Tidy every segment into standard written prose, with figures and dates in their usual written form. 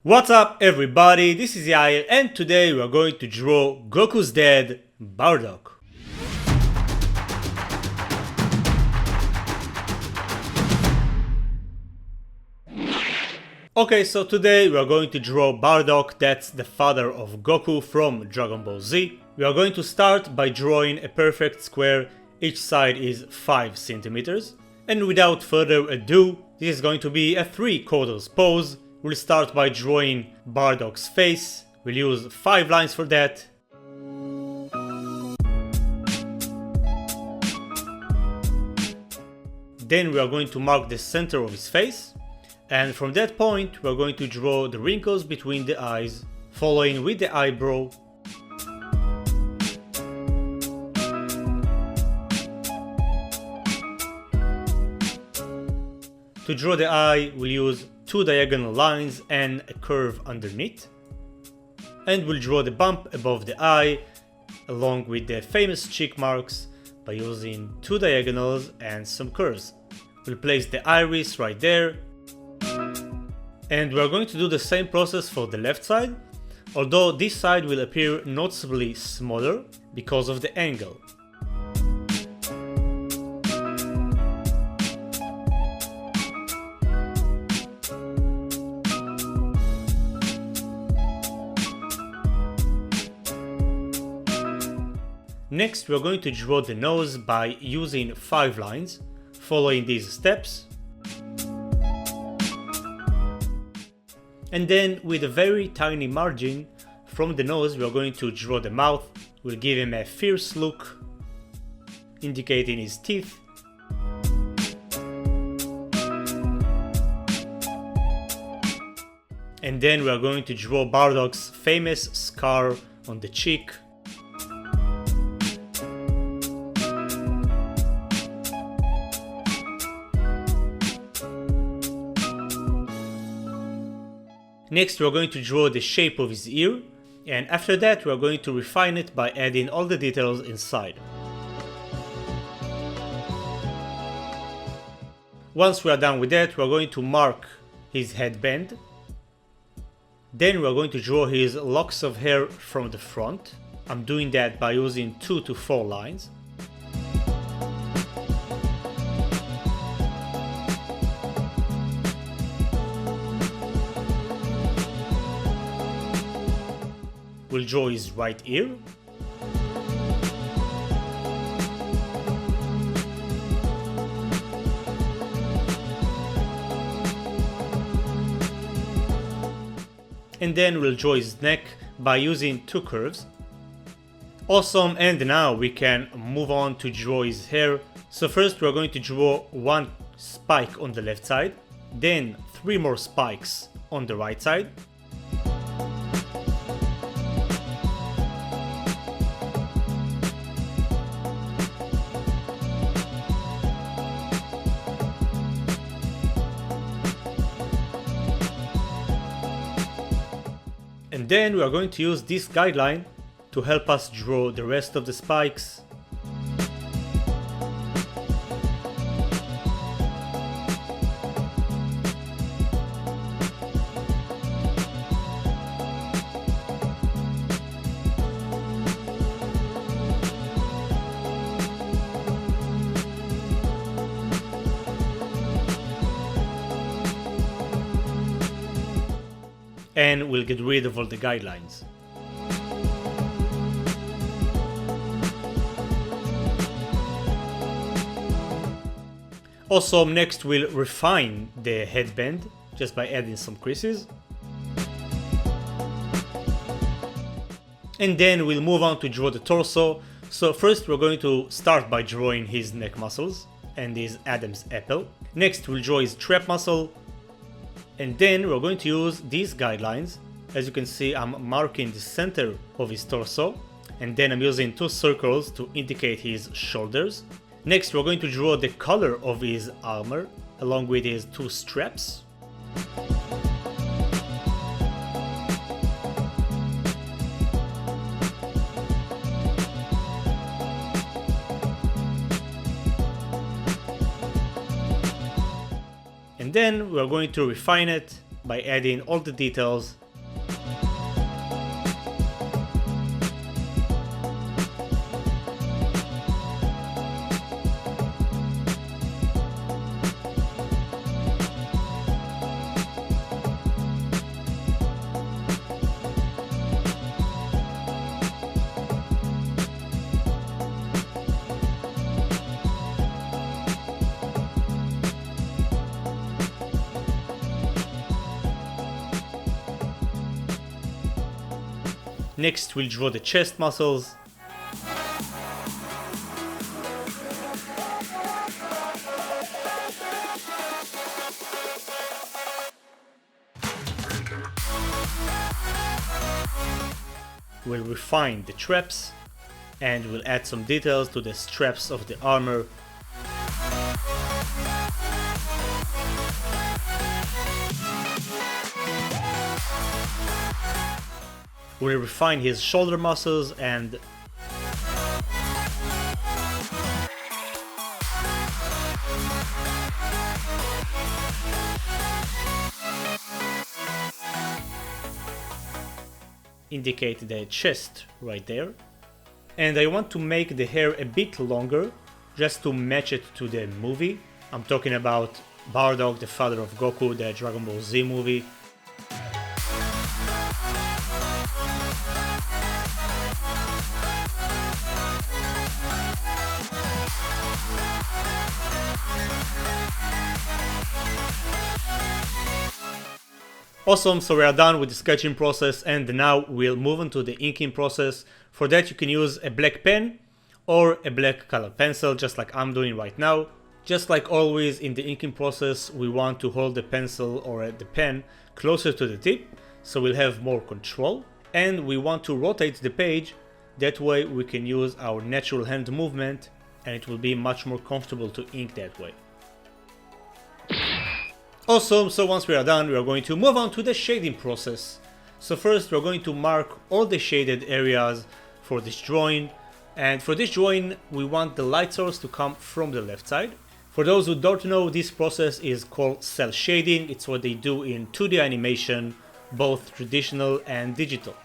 What's up everybody, this is Yair and today we are going to draw Goku's dad, Bardock. Okay, so today we are going to draw Bardock, that's the father of Goku from Dragon Ball Z. We are going to start by drawing a perfect square, each side is 5 centimeters. And without further ado, this is going to be a 3/4 pose. We'll start by drawing Bardock's face. We'll use 5 lines for that. Then we are going to mark the center of his face. And from that point, we are going to draw the wrinkles between the eyes, following with the eyebrow. To draw the eye, we'll use 2 diagonal lines and a curve underneath. And we'll draw the bump above the eye, along with the famous cheek marks, by using 2 diagonals and some curves. We'll place the iris right there. And we're going to do the same process for the left side, although this side will appear noticeably smaller because of the angle. Next, we're going to draw the nose by using 5 lines, following these steps. And then, with a very tiny margin from the nose, we're going to draw the mouth. We'll give him a fierce look, indicating his teeth. And then we are going to draw Bardock's famous scar on the cheek. Next, we are going to draw the shape of his ear, and after that we are going to refine it by adding all the details inside. Once we are done with that, we are going to mark his headband. Then we are going to draw his locks of hair from the front. I'm doing that by using 2 to 4 lines. We'll draw his right ear. And then we'll draw his neck by using 2 curves. Awesome, and now we can move on to draw his hair. So first we're going to draw 1 spike on the left side, then 3 more spikes on the right side. And then we are going to use this guideline to help us draw the rest of the spikes. And we'll get rid of all the guidelines. Also, next we'll refine the headband just by adding some creases. And then we'll move on to draw the torso. So first we're going to start by drawing his neck muscles and his Adam's apple. Next we'll draw his trap muscle. And then we're going to use these guidelines. As you can see, I'm marking the center of his torso, and then I'm using 2 circles to indicate his shoulders. Next, we're going to draw the color of his armor along with his 2 straps. And then we are going to refine it by adding all the details. Next, we'll draw the chest muscles. We'll refine the traps, and we'll add some details to the straps of the armor. We'll refine his shoulder muscles and indicate the chest right there. And I want to make the hair a bit longer just to match it to the movie. I'm talking about Bardock, the Father of Goku, the Dragon Ball Z movie. Awesome, so we are done with the sketching process, and now we'll move on to the inking process. For that you can use a black pen or a black color pencil, just like I'm doing right now. Just like always in the inking process, we want to hold the pencil or the pen closer to the tip, so we'll have more control. And we want to rotate the page, that way we can use our natural hand movement and it will be much more comfortable to ink that way. Awesome, so once we are done, we are going to move on to the shading process. So first we're going to mark all the shaded areas for this drawing, and for this drawing we want the light source to come from the left side. For those who don't know, this process is called cel shading. It's what they do in 2D animation, both traditional and digital.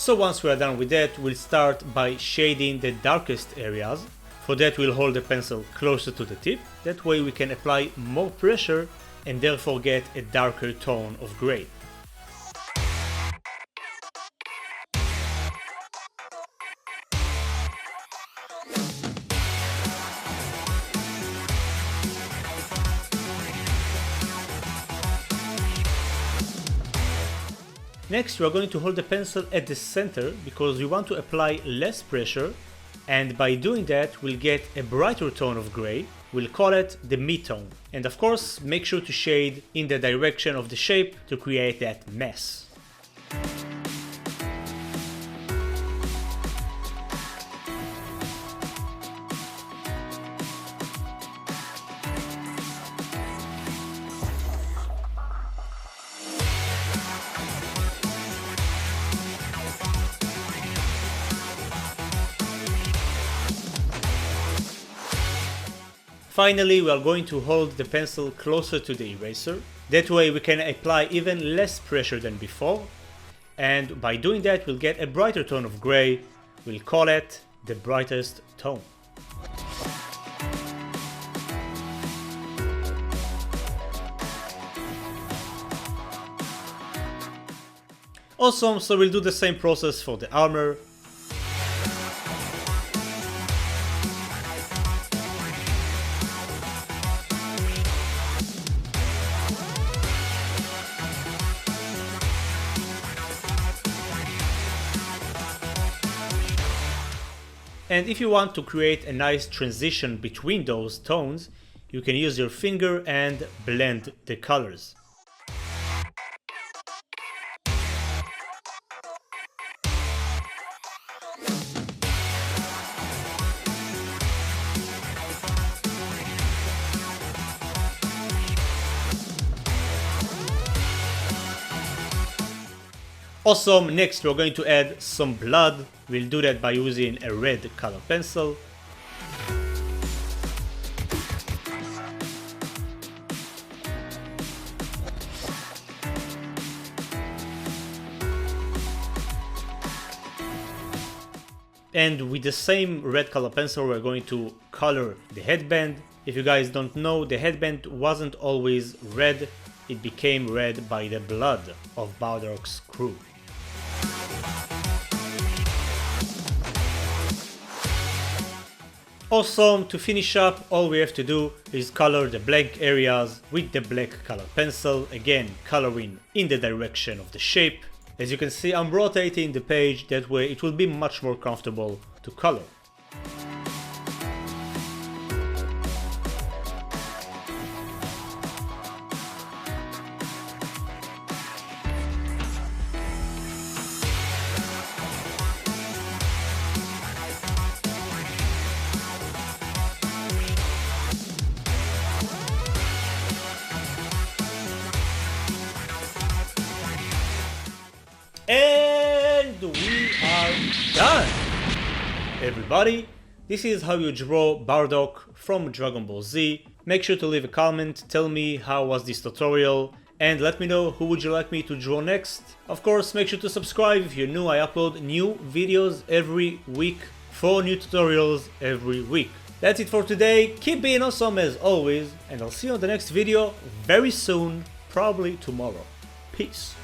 So once we are done with that, we'll start by shading the darkest areas. For that we'll hold the pencil closer to the tip, that way we can apply more pressure and therefore get a darker tone of gray. Next, we are going to hold the pencil at the center because we want to apply less pressure, and by doing that we'll get a brighter tone of gray. We'll call it the mid-tone. And of course, make sure to shade in the direction of the shape to create that mess. Finally, we are going to hold the pencil closer to the eraser. That way we can apply even less pressure than before. And by doing that, we'll get a brighter tone of gray. We'll call it the brightest tone. Awesome, so we'll do the same process for the armor. And if you want to create a nice transition between those tones, you can use your finger and blend the colors. Awesome, next we're going to add some blood. We'll do that by using a red color pencil. And with the same red color pencil we're going to color the headband. If you guys don't know, the headband wasn't always red, it became red by the blood of Bardock's crew. Awesome, to finish up, all we have to do is color the blank areas with the black color pencil, again coloring in the direction of the shape. As you can see, I'm rotating the page, that way it will be much more comfortable to color. And we are done! Everybody, this is how you draw Bardock from Dragon Ball Z. Make sure to leave a comment, tell me how was this tutorial, and let me know who would you like me to draw next. Of course, make sure to subscribe if you're new. I upload new videos every week, 4 new tutorials every week. That's it for today, keep being awesome as always, and I'll see you on the next video very soon, probably tomorrow. Peace.